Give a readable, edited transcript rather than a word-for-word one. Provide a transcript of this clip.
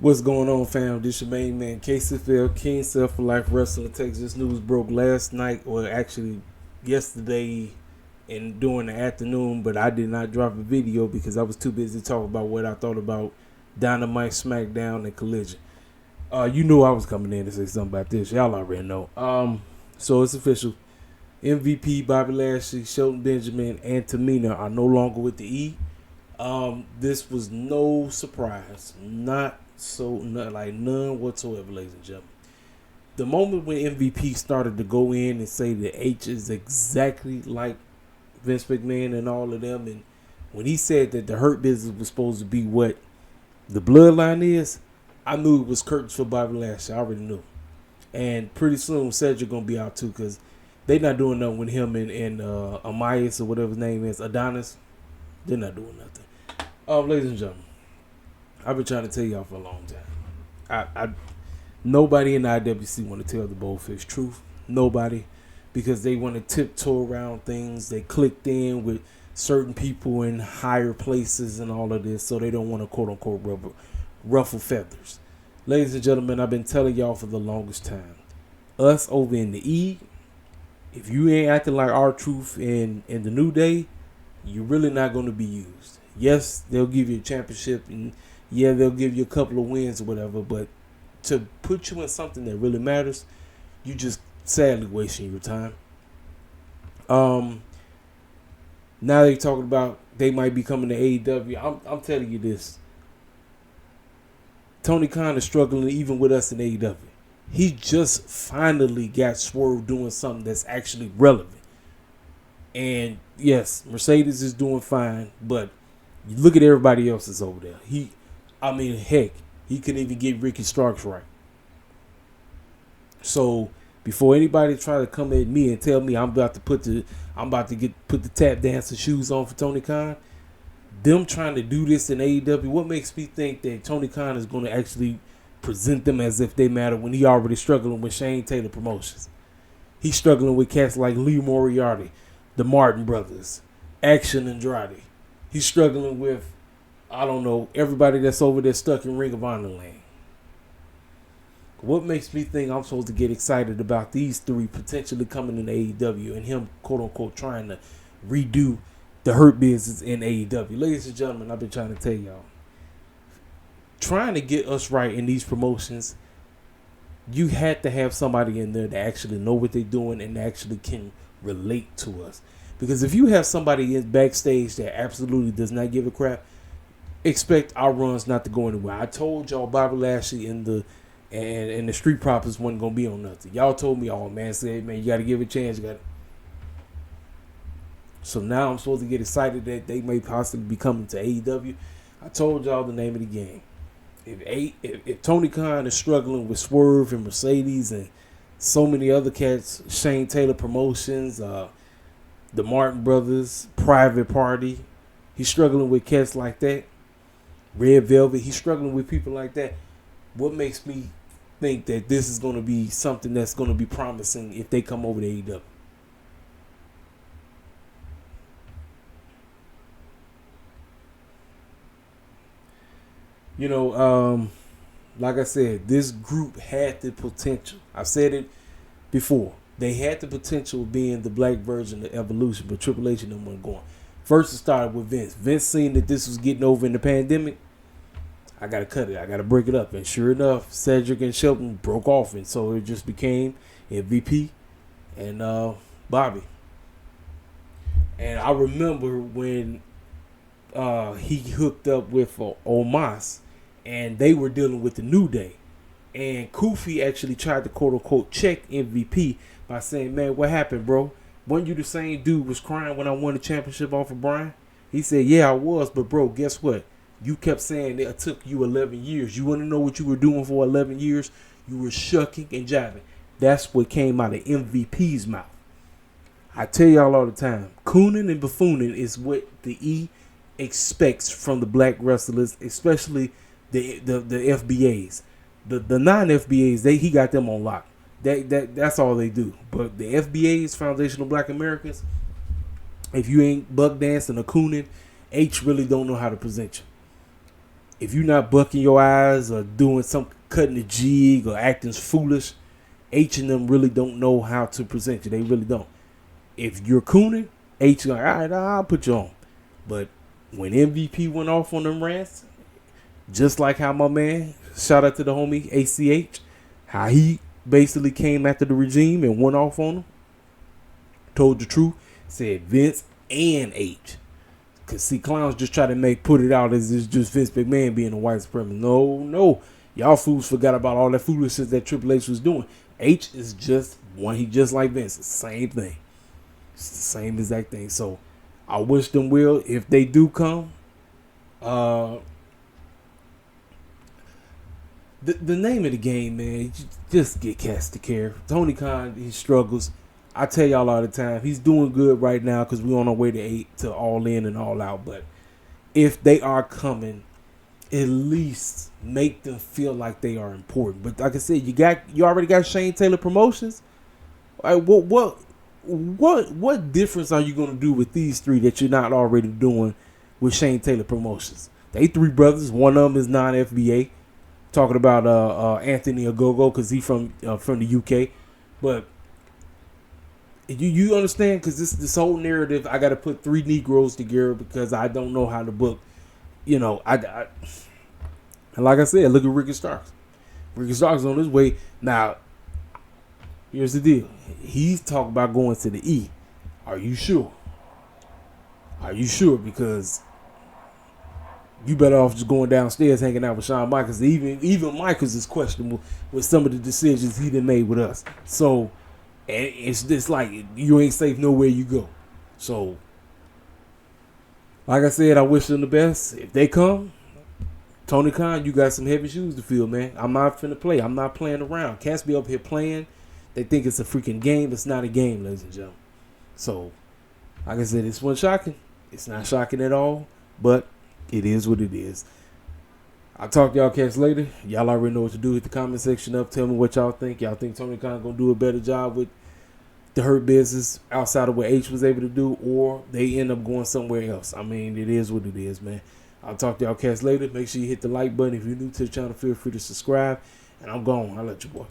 What's going on, fam? This your main man, KCFL, King Self for Life Wrestling Takes. This news broke last night, or actually yesterday and during the afternoon, but I did not drop a video because I was too busy talking about what I thought about Dynamite, SmackDown, and Collision. You knew I was coming in to say something about this. Y'all already know. So it's official. MVP, Bobby Lashley, Shelton Benjamin, and Tamina are no longer with the E. This was no surprise. None whatsoever, ladies and gentlemen. The moment when MVP started to go in and say that H is exactly like Vince McMahon and all of them, and when he said that the Hurt Business was supposed to be what the Bloodline is, I knew it was curtains for Bobby Lashley. I already knew. And pretty soon, Cedric gonna be out too, because they not doing nothing with him and Amias or whatever his name is, Adonis. They're not doing nothing. Ladies and gentlemen, I've been trying to tell y'all for a long time. Nobody in the IWC want to tell the Bullfish truth. Nobody. Because they want to tiptoe around things. They clicked in with certain people in higher places and all of this, so they don't want to quote-unquote ruffle feathers. Ladies and gentlemen, I've been telling y'all for the longest time. Us over in the E, if you ain't acting like R-Truth in the New Day, you're really not going to be used. Yes, they'll give you a championship, and yeah, they'll give you a couple of wins or whatever, but to put you in something that really matters, you just sadly wasting your time. Now they're talking about they might be coming to AEW. I'm telling you this. Tony Khan is struggling even with us in AEW. He just finally got Swerve doing something that's actually relevant. And yes, Mercedes is doing fine, but you look at everybody else that's over there. He couldn't even get Ricky Starks right. So before anybody try to come at me and tell me I'm about to put the tap dancer shoes on for Tony Khan, them trying to do this in AEW, what makes me think that Tony Khan is going to actually present them as if they matter when he already struggling with Shane Taylor Promotions? He's struggling with cats like Lee Moriarty, the Martin Brothers, Action Andrade. He's struggling with, I don't know, everybody that's over there stuck in Ring of Honor land. What makes me think I'm supposed to get excited about these three potentially coming in AEW and him, quote-unquote, trying to redo the Hurt Business in AEW? Ladies and gentlemen, I've been trying to tell y'all. Trying to get us right in these promotions, you had to have somebody in there that actually know what they're doing and actually can relate to us. Because if you have somebody in backstage that absolutely does not give a crap, expect our runs not to go anywhere. I told y'all Bobby Lashley and the Street Profits wasn't gonna be on nothing. Y'all told me, oh man, said man, you gotta give it a chance. So now I'm supposed to get excited that they may possibly be coming to AEW. I told y'all the name of the game. If Tony Khan is struggling with Swerve and Mercedes and so many other cats, Shane Taylor Promotions, the Martin Brothers, Private Party, he's struggling with cats like that. Red Velvet, he's struggling with people like that. What makes me think that this is going to be something that's going to be promising if they come over to AEW? You know, like I said, this group had the potential. I've said it before. They had the potential of being the black version of Evolution, but Triple H and them weren't going. First it started with Vince. Vince seen that this was getting over in the pandemic. I got to cut it. I got to break it up. And sure enough, Cedric and Shelton broke off. And so it just became MVP and Bobby. And I remember when he hooked up with Omos and they were dealing with the New Day. And Kofi actually tried to quote-unquote check MVP by saying, man, what happened, bro? Weren't you the same dude was crying when I won the championship off of Bryan? He said, yeah, I was. But, bro, guess what? You kept saying it took you 11 years. You want to know what you were doing for 11 years? You were shucking and jiving. That's what came out of MVP's mouth. I tell y'all all the time, cooning and buffooning is what the E expects from the black wrestlers, especially the FBAs. The non-FBAs, he got them on lock. That's all they do. But the FBAs, Foundational Black Americans, if you ain't buck dancing or cooning, H really don't know how to present you. if you're not bucking your eyes or doing some cutting the jig or acting foolish, H and them really don't know how to present you. They really don't. If you're cooning, H is like, all right, I'll put you on. But when MVP went off on them rants, just like how my man, shout out to the homie ACH, how he basically came after the regime and went off on them, told the truth, said Vince and H. Because, see, clowns just try to put it out as it's just Vince McMahon being a white supremacist. No. Y'all fools forgot about all that foolishness that Triple H was doing. H is just one. He just like Vince. It's the same thing. It's the same exact thing. So, I wish them well. If they do come, the name of the game, man, just get cast to care. Tony Khan, he struggles. I tell y'all all the time, he's doing good right now because we're on our way to All In and All Out. But if they are coming, at least make them feel like they are important. But like I said, you already got Shane Taylor Promotions. Like, what difference are you going to do with these three that you're not already doing with Shane Taylor Promotions? They three brothers. One of them is non-FBA. Talking about Anthony Ogogo because he's from the UK. But you understand, because this whole narrative, I got to put three Negroes together because I don't know how to book. You know, and like I said, look at Ricky Starks. Ricky Starks on his way. Now, here's the deal. He's talking about going to the E. Are you sure? Are you sure? Because you better off just going downstairs hanging out with Shawn Michaels. Even Michaels is questionable with some of the decisions he done made with us. So, and it's just like you ain't safe nowhere you go. So, like I said, I wish them the best. If they come, Tony Khan, you got some heavy shoes to fill, man. I'm not finna play. I'm not playing around. Cats be up here playing. They think it's a freaking game. It's not a game, ladies and gentlemen. So, like I said, this wasn't shocking. It's not shocking at all, but it is what it is. I'll talk to y'all cats later. Y'all already know what to do. Hit the comment section up. Tell me what y'all think. Y'all think Tony Khan gonna do a better job with the Hurt Business outside of what H was able to do, or they end up going somewhere else? I mean, it is what it is, man. I'll talk to y'all cats later. Make sure you hit the like button. If you're new to the channel, feel free to subscribe. And I'm gone. I'll let you boy.